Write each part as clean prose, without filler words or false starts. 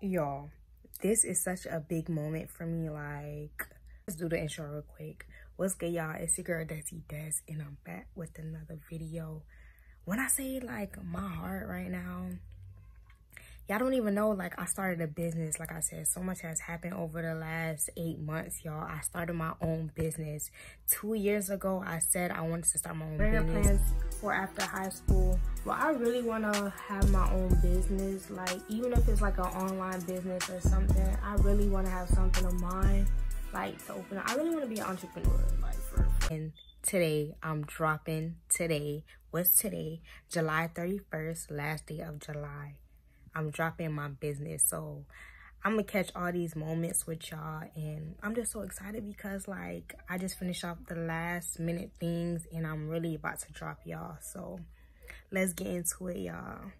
Y'all, this is such a big moment for me. Like, let's do the intro real quick. What's good, y'all? It's your girl Desi Des, and I'm back with another video. When I say like my heart right now, y'all don't even know, like, I started a business. Like I said, so much has happened over the last 8 months, y'all. I started my own business 2 years ago. I said I wanted to start my own business. Plans for after high school. Well, I really want to have my own business. Like, even if it's like an online business or something, I really want to have something of mine, like, to open up. I really want to be an entrepreneur, like, and today, I'm dropping today. What's today? July 31st, last day of July. I'm dropping my business. So I'm gonna catch all these moments with y'all, and I'm just so excited because, like, I just finished off the last minute things and I'm really about to drop y'all. So let's get into it, y'all.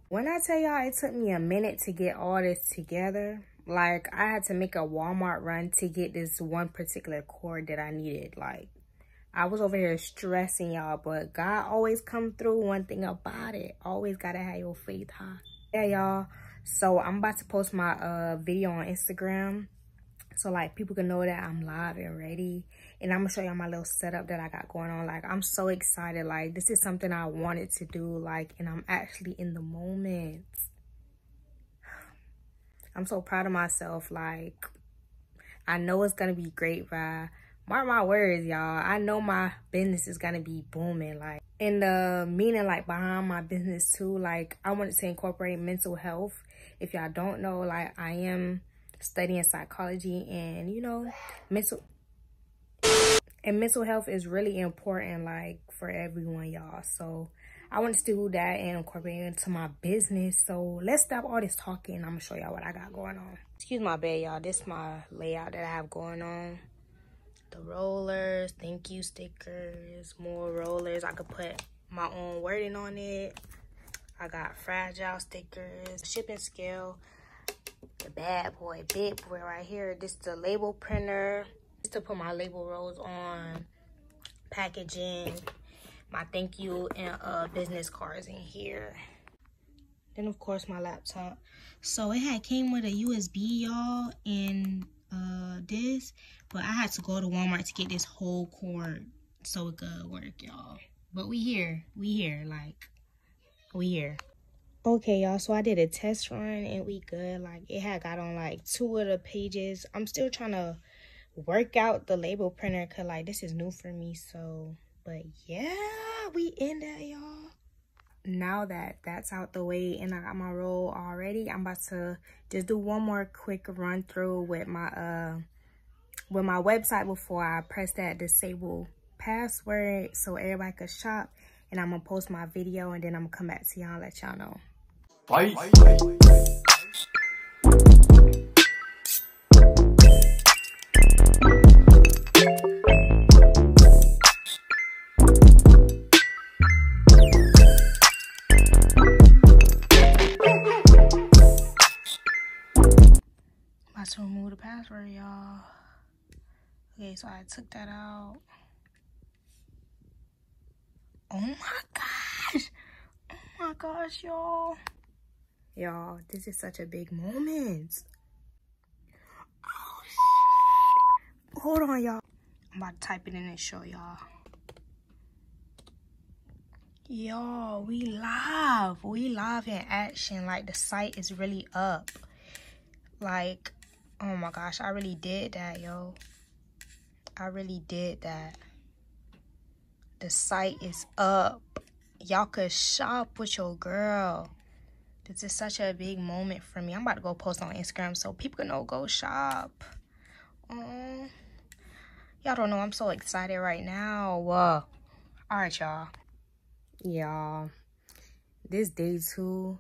When I tell y'all it took me a minute to get all this together, like, I had to make a Walmart run to get this one particular cord that I needed. Like, I was over here stressing, y'all, but God always come through. One thing about it, always gotta have your faith high. Yeah, y'all, so I'm about to post my video on Instagram, so like people can know that I'm live and ready, and I'm gonna show y'all my little setup that I got going on. Like, I'm so excited. Like, this is something I wanted to do, like, and I'm actually in the moment. I'm so proud of myself. Like, I know it's gonna be great, but mark my words, y'all, I know my business is gonna be booming. Like, and the meaning, like, behind my business too, like, I wanted to incorporate mental health. If y'all don't know, like, I am studying psychology, and you know, mental health is really important, like, for everyone, y'all. So I wanted to do that and incorporate it into my business. So let's stop all this talking. I'm gonna show y'all what I got going on. Excuse my bed, y'all. This is my layout that I have going on. The rollers, thank you stickers, more rollers. I could put my own wording on it. I got fragile stickers, shipping scale, the bad boy, big boy right here. This is the label printer. Just to put my label rolls on, packaging, my thank you, and business cards in here. Then of course my laptop. So it had came with a USB, y'all, and this, but I had to go to Walmart to get this whole cord so it could work, y'all. But we here, like, we here. Okay, y'all, so I did a test run and we good. Like, it had got on like 2 of the pages. I'm still trying to work out the label printer because, like, this is new for me. So, but yeah, we in there, y'all. Now that that's out the way and I got my roll already, I'm about to just do one more quick run through with my website before I press that disable password so everybody could shop. And I'm gonna post my video, and then I'm gonna come back to y'all and let y'all know. Bye. About to remove the password, y'all. Okay, so I took that out. Oh my gosh. Oh my gosh, y'all. Y'all, this is such a big moment. Oh, shit. Hold on, y'all. I'm about to type it in and show y'all. Y'all, we live. We live in action. Like, the site is really up. Like, oh my gosh, I really did that, yo. I really did that. The site is up. Y'all could shop with your girl. This is such a big moment for me. I'm about to go post on Instagram so people can know go shop. Y'all don't know, I'm so excited right now. All right, y'all. Y'all, this day 2,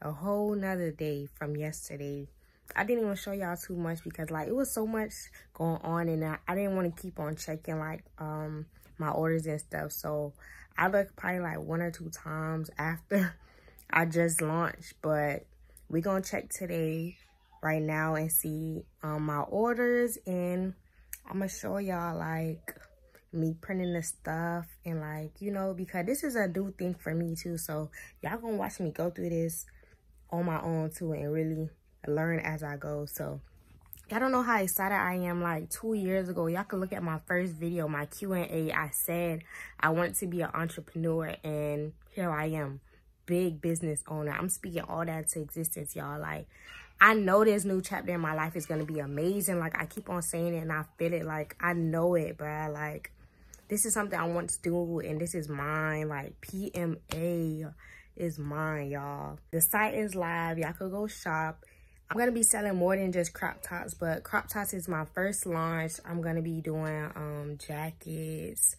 a whole nother day from yesterday. I didn't even show y'all too much because, like, it was so much going on, and I didn't want to keep on checking, like, my orders and stuff. So I looked probably like 1 or 2 times after I just launched, but we're gonna check today right now and see my orders, and I'm gonna show y'all, like, me printing the stuff, and, like, you know, because this is a new thing for me too. So y'all gonna watch me go through this on my own too and really learn as I go. So y'all don't know how excited I am. Like 2 years ago, y'all can look at my first video, my Q&A. I said I wanted to be an entrepreneur, and here I am, big business owner. I'm speaking all that to existence, y'all. Like, I know this new chapter in my life is going to be amazing. Like, I keep on saying it and I feel it. Like, I know it, bruh. Like, this is something I want to do, and this is mine. Like, PMA is mine, y'all. The site is live. Y'all could go shop. I'm going to be selling more than just crop tops, but crop tops is my first launch. I'm going to be doing jackets,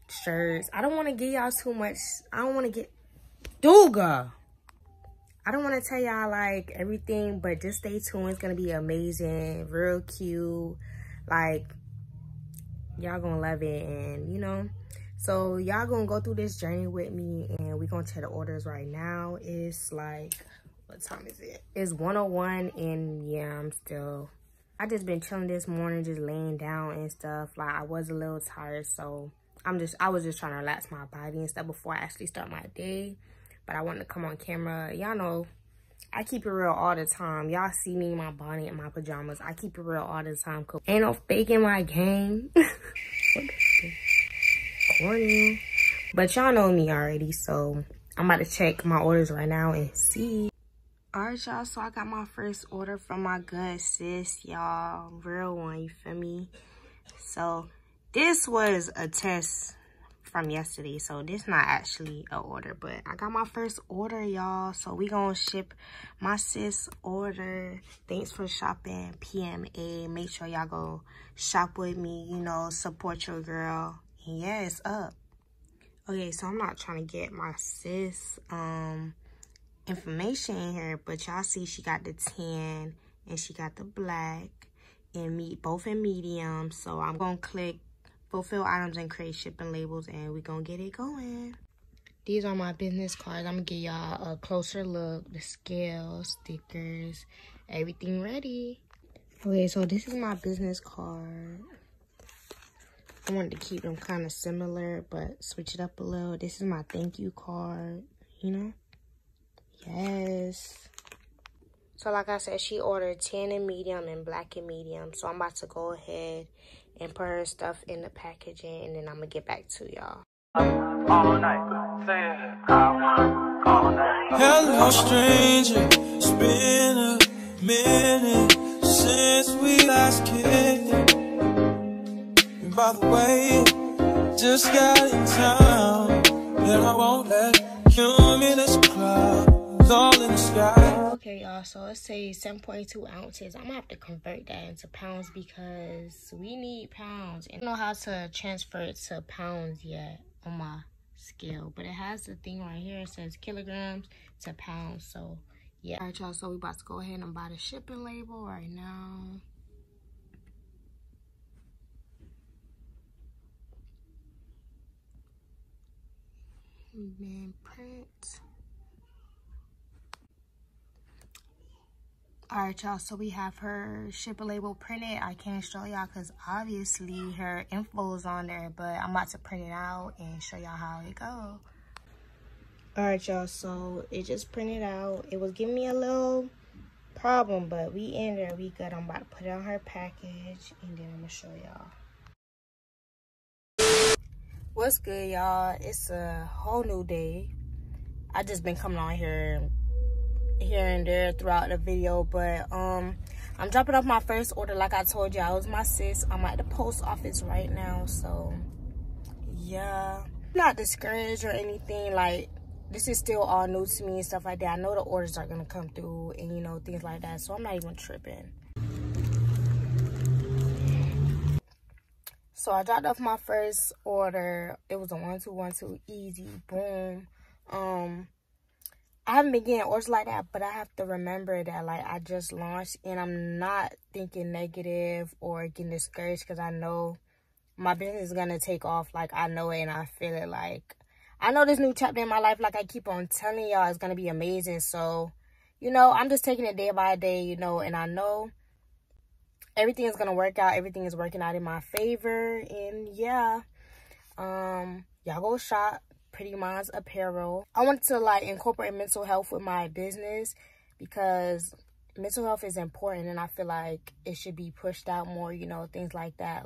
shirts. I don't want to give y'all too much. I don't want to get... Duga! I don't want to tell y'all, like, everything, but just stay tuned. It's going to be amazing, real cute. Like, y'all going to love it, and, you know. So, y'all going to go through this journey with me, and we're going to check the orders right now. It's like... What time is it? It's 1:01, and yeah, I just been chilling this morning, just laying down and stuff. Like, I was a little tired, so I was just trying to relax my body and stuff before I actually start my day. But I wanted to come on camera. Y'all know I keep it real all the time. Y'all see me in my bonnet and my pajamas. I keep it real all the time. Ain't no faking my game. Corny. But y'all know me already, so I'm about to check my orders right now and see. Alright, y'all, so I got my first order from my good sis, y'all. Real one, you feel me? So, this was a test from yesterday, so this not actually an order, but I got my first order, y'all. So, we gonna ship my sis order. Thanks for shopping, PMA. Make sure y'all go shop with me, you know, support your girl. And yeah, it's up. Okay, so I'm not trying to get my sis, information in here, but y'all see she got the tan and she got the black and both in medium. So I'm gonna click fulfill items and create shipping labels, and we gonna get it going. These are my business cards. I'm gonna give y'all a closer look, the scale, stickers, everything ready. Okay, so this is my business card. I wanted to keep them kind of similar but switch it up a little. This is my thank you card, you know. Yes. So like I said, she ordered tan and medium and black and medium. So I'm about to go ahead and put her stuff in the packaging, and then I'm gonna get back to y'all. All night. Say it. All night. Hello, stranger. It's been a minute since we last kicked it. By the way, just got in town, and I won't let you in this crowd. All in the sky. Okay, y'all, so let's say 7.2 ounces. I'm gonna have to convert that into pounds because we need pounds. I don't know how to transfer it to pounds yet on my scale, but it has the thing right here. It says kilograms to pounds, so yeah. All right, y'all, so we about to go ahead and buy the shipping label right now. And then print. All right, y'all, so we have her shipper label printed. I can't show y'all because obviously her info is on there, but I'm about to print it out and show y'all how it goes. All right, y'all, so it just printed out. It was giving me a little problem, but we in there, we good. I'm about to put it on her package, and then I'm gonna show y'all. What's good, y'all? It's a whole new day. I just been coming on here and there throughout the video, but I'm dropping off my first order. Like I told you, I was my sis. I'm at the post office right now, so yeah, I'm not discouraged or anything. Like, this is still all new to me and stuff like that. I know the orders are gonna come through and, you know, things like that, so I'm not even tripping. So I dropped off my first order. It was a 1212 easy, boom. I haven't been getting orders like that, but I have to remember that, like, I just launched, and I'm not thinking negative or getting discouraged because I know my business is going to take off. Like, I know it and I feel it. Like, I know this new chapter in my life, like I keep on telling y'all, is going to be amazing. So, you know, I'm just taking it day by day, you know, and I know everything is going to work out. Everything is working out in my favor. And, yeah, y'all go shop. Pretty Minds Apparel. I wanted to, like, incorporate mental health with my business because mental health is important, and I feel like it should be pushed out more, you know, things like that.